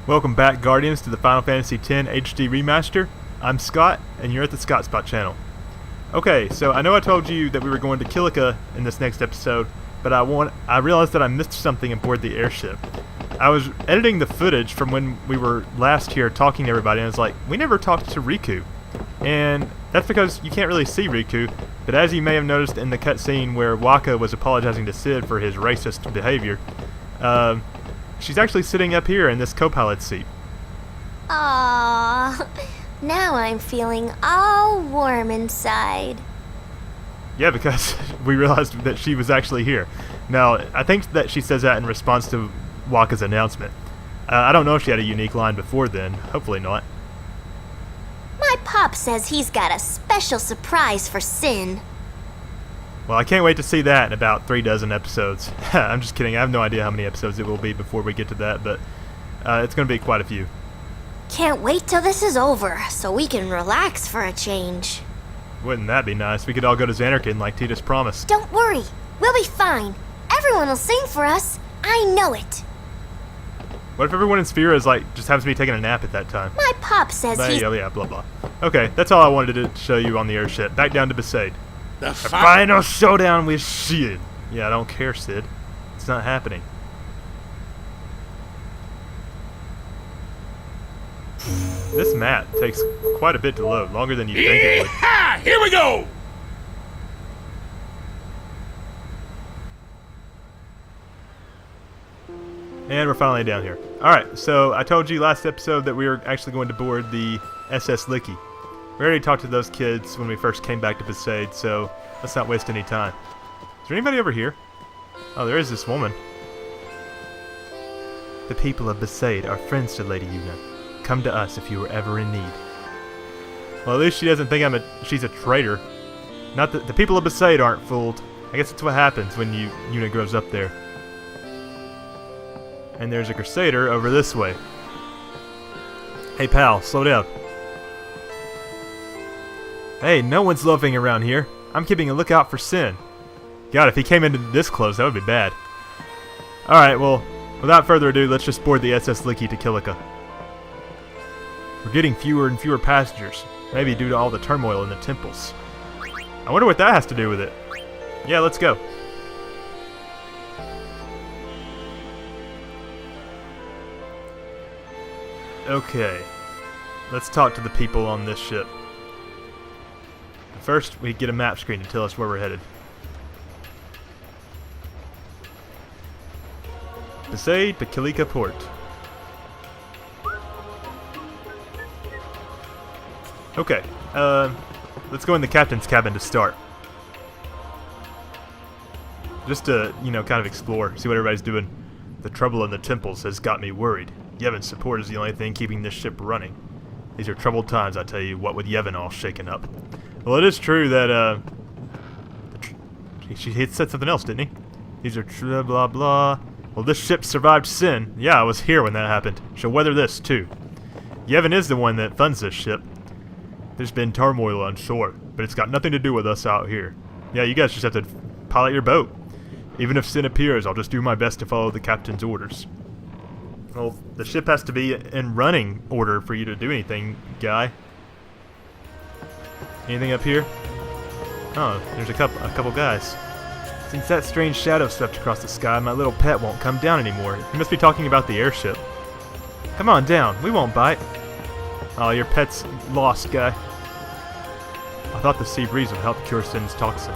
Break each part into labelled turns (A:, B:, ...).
A: Welcome back, Guardians, to the Final Fantasy X HD Remaster. I'm Scott, and you're at the TheScottSpot channel. Okay, so I know I told you that we were going to Kilika in this next episode, but I realized that I missed something aboard the airship. I was editing the footage from when we were last here talking to everybody, and I was like, we never talked to Riku. And that's because you can't really see Riku, but as you may have noticed in the cutscene where Wakka was apologizing to Cid for his racist behavior, she's actually sitting up here in this co-pilot seat.
B: Aww, now I'm feeling all warm inside.
A: Yeah, because we realized that she was actually here. Now, I think that she says that in response to Wakka's announcement. I don't know if she had a unique line before then. Hopefully not.
B: My pop says he's got a special surprise for Sin.
A: Well, I can't wait to see that in about 36 episodes. I'm just kidding. I have no idea how many episodes it will be before we get to that, but it's going to be quite a few.
B: Can't wait till this is over, so we can relax for a change.
A: Wouldn't that be nice? We could all go to Xanarkand like Titus promised.
B: Don't worry, we'll be fine. Everyone will sing for us. I know it.
A: What if everyone in Sphera is like, just happens to be taking a nap at that time?
B: My pop says he's...
A: Yeah, blah blah. Okay, that's all I wanted to show you on the airship. Back down to Besaid. The final showdown with Cid. Yeah, I don't care, Cid. It's not happening. This map takes quite a bit to load, longer than you think it would.
C: Yeah! Here we go!
A: And we're finally down here. Alright, so I told you last episode that we were actually going to board the SS Liki. We already talked to those kids when we first came back to Besaid, so let's not waste any time. Is there anybody over here? Oh, there is this woman. The people of Besaid are friends to Lady Yuna. Come to us if you are ever in need. Well, at least she doesn't think she's a traitor. Not that the people of Besaid aren't fooled. I guess that's what happens when Yuna grows up there. And there's a Crusader over this way. Hey pal, slow down. Hey, no one's loafing around here. I'm keeping a lookout for Sin. God, if he came into this close, that would be bad. Alright, well, without further ado, let's just board the SS Liki to Kilika. We're getting fewer and fewer passengers, maybe due to all the turmoil in the temples. I wonder what that has to do with it. Yeah, let's go. Okay, let's talk to the people on this ship. First, we get a map screen to tell us where we're headed. Besaid to Kilika Port. Okay, let's go in the captain's cabin to start. Just to, kind of explore, see what everybody's doing. The trouble in the temples has got me worried. Yevon's support is the only thing keeping this ship running. These are troubled times, I tell you, what with Yevon all shaken up. Well, it is true that, he said something else, didn't he? These are blah blah. Well, this ship survived Sin. Yeah, I was here when that happened. She'll weather this, too. Yevon is the one that funds this ship. There's been turmoil on shore, but it's got nothing to do with us out here. Yeah, you guys just have to pilot your boat. Even if Sin appears, I'll just do my best to follow the captain's orders. Well, the ship has to be in running order for you to do anything, guy. Anything up here? Oh, there's a couple guys. Since that strange shadow swept across the sky, my little pet won't come down anymore. He must be talking about the airship. Come on down, we won't bite. Oh, your pet's lost, guy. I thought the sea breeze would help cure Sin's toxin,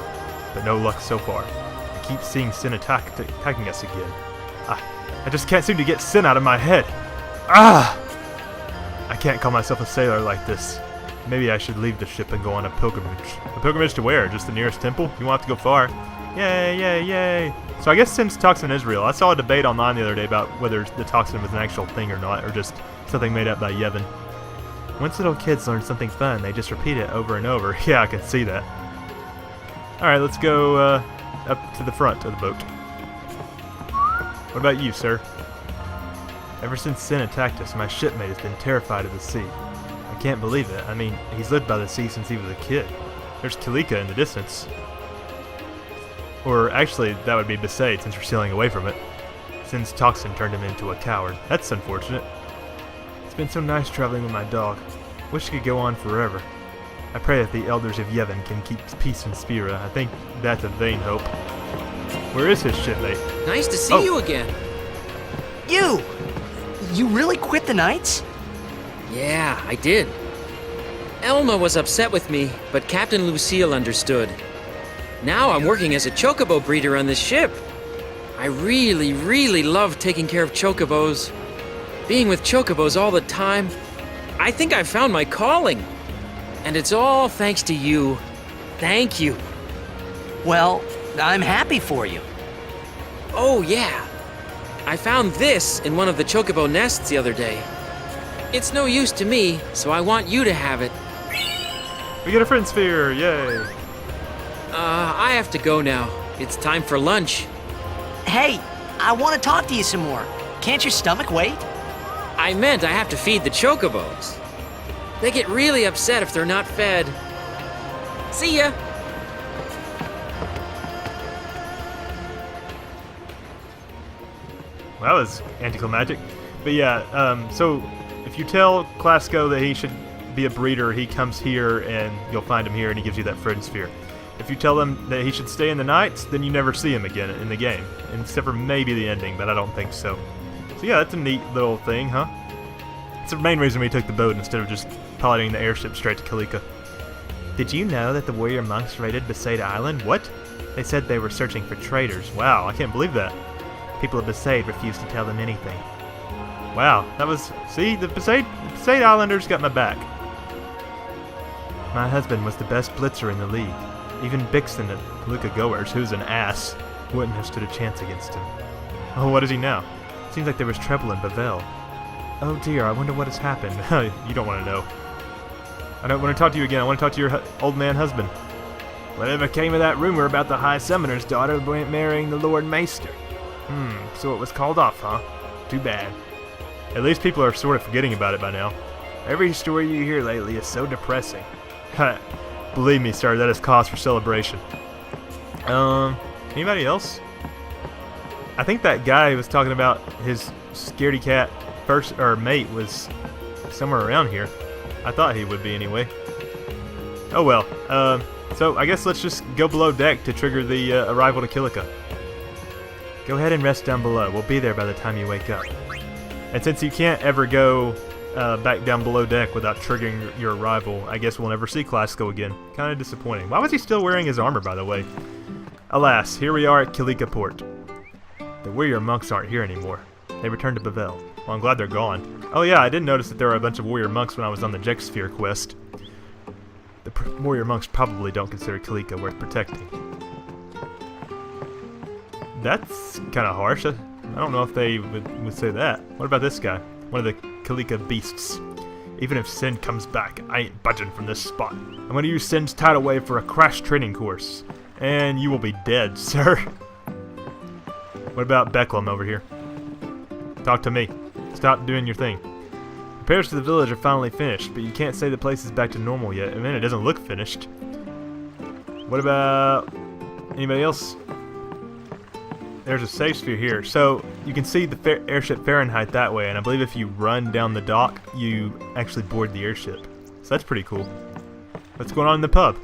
A: but no luck so far. I keep seeing Sin attacking us again. I just can't seem to get Sin out of my head. I can't call myself a sailor like this. Maybe I should leave the ship and go on a pilgrimage. A pilgrimage to where? Just the nearest temple? You won't have to go far. Yay, yay, yay. So I guess Sin's toxin is real. I saw a debate online the other day about whether the toxin was an actual thing or not, or just something made up by Yevon. Once little kids learn something fun, they just repeat it over and over. Yeah, I can see that. Alright, let's go up to the front of the boat. What about you, sir? Ever since Sin attacked us, my shipmate has been terrified of the sea. I can't believe it. I mean, he's lived by the sea since he was a kid. There's Kilika in the distance. Or actually, that would be Besaid since we're sailing away from it. Sin's toxin turned him into a coward. That's unfortunate. been so nice traveling with my dog. Wish it could go on forever. I pray that the elders of Yevon can keep peace in Spira. I think that's a vain hope. Where is his shipmate?
C: Nice to see you again.
D: You! You really quit the Knights?
C: Yeah, I did. Elma was upset with me, but Captain Lucille understood. Now I'm working as a chocobo breeder on this ship. I really, really love taking care of chocobos. Being with chocobos all the time, I think I found my calling. And it's all thanks to you. Thank you.
D: Well, I'm happy for you.
C: Oh, yeah. I found this in one of the chocobo nests the other day. It's no use to me, so I want you to have it.
A: We get a friend sphere, yay!
C: I have to go now. It's time for lunch.
D: Hey, I want to talk to you some more. Can't your stomach wait?
C: I meant I have to feed the chocobos. They get really upset if they're not fed. See ya!
A: Well, that was anticlimactic. But yeah, so if you tell Clasko that he should be a breeder, he comes here and you'll find him here and he gives you that friend sphere. If you tell him that he should stay in the Knights, then you never see him again in the game. Except for maybe the ending, but I don't think so. So yeah, that's a neat little thing, huh? It's the main reason we took the boat instead of just piloting the airship straight to Kilika. Did you know that the warrior monks raided Besaid Island? What? They said they were searching for traitors. Wow, I can't believe that. People of Besaid refused to tell them anything. Wow, that was... See, the Besaid Islanders got my back. My husband was the best blitzer in the league. Even Bixen at Kilika Goers, who's an ass, wouldn't have stood a chance against him. Oh, what is he now? Seems like there was trouble in Bavel. Oh dear, I wonder what has happened. You don't want to know. I don't want to talk to you again. I want to talk to your old man husband. Whatever came of that rumor about the High Summoner's daughter marrying the Lord Maester? So it was called off, huh? Too bad. At least people are sort of forgetting about it by now. Every story you hear lately is so depressing. Believe me, sir, that is cause for celebration. Anybody else? I think that guy who was talking about his scaredy cat mate was somewhere around here. I thought he would be anyway. Oh well. So I guess let's just go below deck to trigger the arrival to Kilika. Go ahead and rest down below. We'll be there by the time you wake up. And since you can't ever go back down below deck without triggering your arrival, I guess we'll never see Clasko again. Kind of disappointing. Why was he still wearing his armor, by the way? Alas, here we are at Kilika Port. The warrior monks aren't here anymore. They returned to Bavel. Well, I'm glad they're gone. Oh yeah, I did notice that there were a bunch of warrior monks when I was on the Jek Sphere quest. The warrior monks probably don't consider Kilika worth protecting. That's kind of harsh. I don't know if they would say that. What about this guy? One of the Kilika beasts. Even if Sin comes back, I ain't budging from this spot. I'm going to use Sin's tidal wave for a crash training course. And you will be dead, sir. What about Becklem over here? Talk to me. Stop doing your thing. Repairs to the village are finally finished, but you can't say the place is back to normal yet. I mean, it doesn't look finished. What about anybody else? There's a safe sphere here. So you can see the airship Fahrenheit that way, and I believe if you run down the dock, you actually board the airship. So that's pretty cool. What's going on in the pub?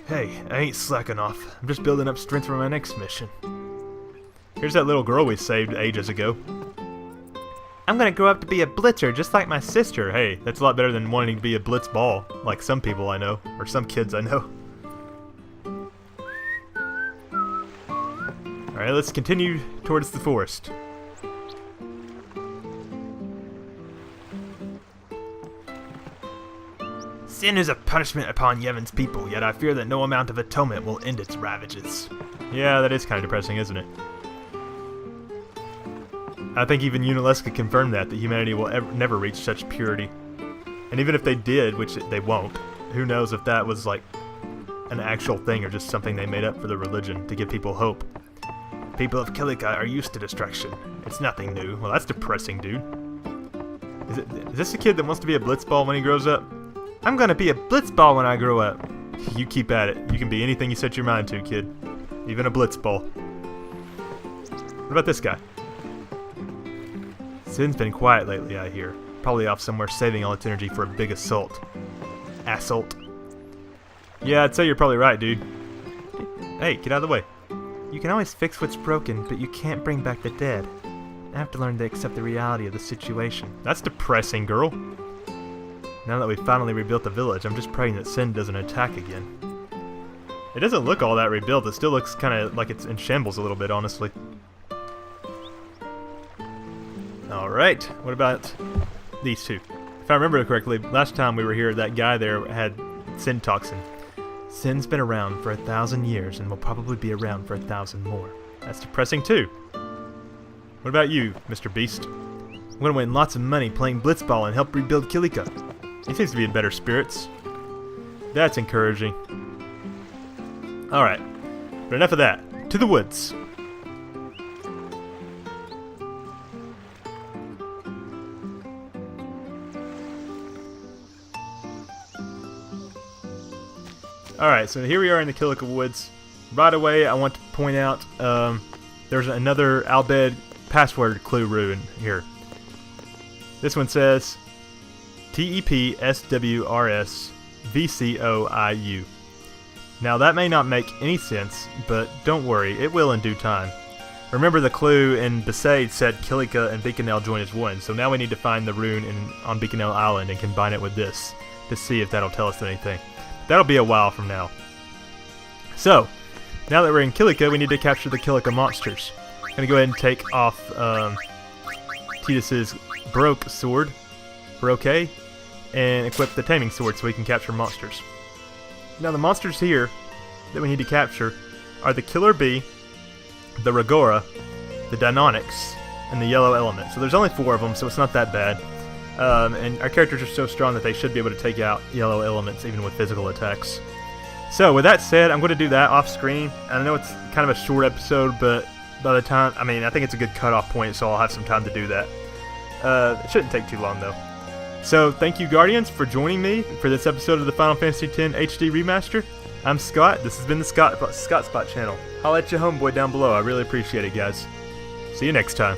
A: Hey, I ain't slacking off. I'm just building up strength for my next mission. Here's that little girl we saved ages ago. I'm gonna grow up to be a blitzer just like my sister. Hey, that's a lot better than wanting to be a blitz ball, like some people I know, or some kids I know. Alright, let's continue towards the forest. Sin is a punishment upon Yevon's people, yet I fear that no amount of atonement will end its ravages. Yeah, that is kind of depressing, isn't it? I think even Unaleska confirmed that humanity will never reach such purity. And even if they did, which they won't, who knows if that was like an actual thing or just something they made up for the religion to give people hope. People of Kilika are used to destruction. It's nothing new. Well, that's depressing, dude. Is this a kid that wants to be a blitzball when he grows up? I'm gonna be a blitzball when I grow up. You keep at it. You can be anything you set your mind to, kid. Even a blitzball. What about this guy? Sin's been quiet lately, I hear. Probably off somewhere saving all its energy for a big assault. Assault. Yeah, I'd say you're probably right, dude. Hey, get out of the way. You can always fix what's broken, but you can't bring back the dead. I have to learn to accept the reality of the situation. That's depressing, girl. Now that we've finally rebuilt the village, I'm just praying that Sin doesn't attack again. It doesn't look all that rebuilt. It still looks kind of like it's in shambles a little bit, honestly. Alright, what about these two? If I remember correctly, last time we were here, that guy there had Sin toxin. Sin's been around for 1,000 years and will probably be around for 1,000 more. That's depressing too. What about you, Mr. Beast? I'm gonna win lots of money playing blitzball and help rebuild Kilika. He seems to be in better spirits. That's encouraging. Alright, but enough of that. To the woods. Alright, so here we are in the Kilika Woods. Right away, I want to point out there's another Albed password clue rune here. This one says TEPSWRSVCOIU. Now that may not make any sense, but don't worry, it will in due time. Remember the clue in Besaid said Kilika and Beaconell join as one, so now we need to find the rune on Beaconell Island and combine it with this to see if that'll tell us anything. That'll be a while from now. So, now that we're in Kilika, we need to capture the Kilika monsters. I'm gonna go ahead and take off Tidus's Baroque sword, and equip the taming sword so we can capture monsters. Now the monsters here that we need to capture are the Killer Bee, the Ragora, the Deinonyx, and the Yellow Element. So there's only 4 of them, so it's not that bad. And our characters are so strong that they should be able to take out yellow elements even with physical attacks. So with that said, I'm going to do that off screen. I know it's kind of a short episode, but by the time, I think it's a good cutoff point, so I'll have some time to do that. It shouldn't take too long though. So thank you Guardians for joining me for this episode of the Final Fantasy X HD Remaster. I'm Scott, this has been the TheScottSpot channel. Holla at your homeboy down below, I really appreciate it guys. See you next time.